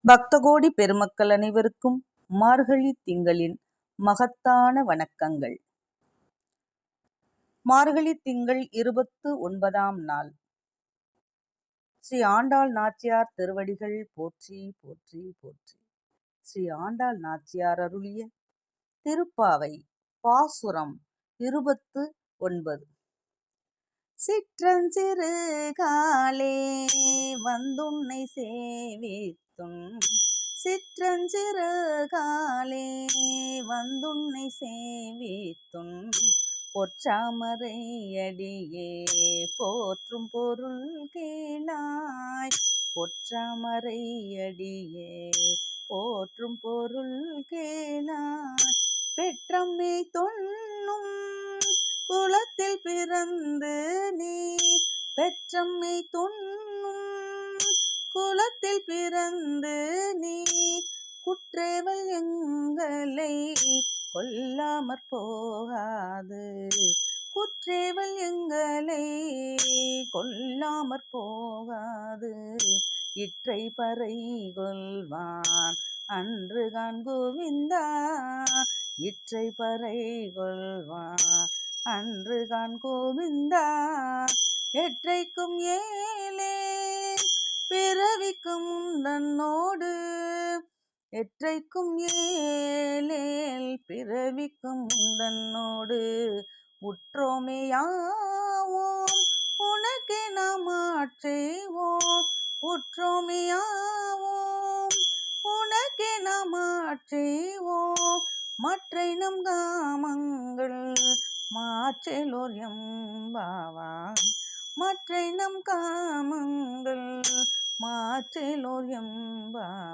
பக்தகோடி பெருமக்கள் அனைவருக்கும் மார்கழி திங்களின் மகத்தான வணக்கங்கள். மார்கழி திங்கள் 29ஆம் நாள். ஸ்ரீ ஆண்டாள் நாச்சியார் திருவடிகள் போற்றி போற்றி போற்றி. ஸ்ரீ ஆண்டாள் நாச்சியார் அருளிய திருப்பாவை பாசுரம் 29. சிற்றஞ்சிறு காலே வந்துன்னை சேவித்தும், சிற்றஞ்சிறு காலே வந்துன்னை சேவித்தும், பொற்றாமரை அடியே போற்றும் பொருள் கேளாய், பொற்றாமரை அடியே போற்றும் பொருள் கேளாய். பெற்றம்மை தொன்னும் குலத்தில் பிறந்து நீ, பெற்றம்மை தொன்னும் குலத்தில் பிறந்து நீ, குற்றேவல் எங்களை கொல்லாமற் போகாது, குற்றேவல் எங்களை கொல்லாமற் போகாது. இற்றை பறை கொள்வான் அன்று கான் கோவிந்தா, இற்றை பறை கொள்வான் அன்று கான் கோவிந்தா. எற்றைக்கும் ஏலே பிறவிக்கும் தன்னோடு, எற்றைக்கும் ஏலேல் பிறவிக்கும் தன்னோடு, உற்றோமையாவோம் உனக்கே நாம் ஆட்செய்வோம், உற்றோமையாவோம் உனக்கே நாம் ஆட்செய்வோம். மற்றை நம் காமங்கள் மாற்றலோர் எம்பாவாய், மற்றை நம் காமங்கள் மாற்றலோர் எம்பாவாய்.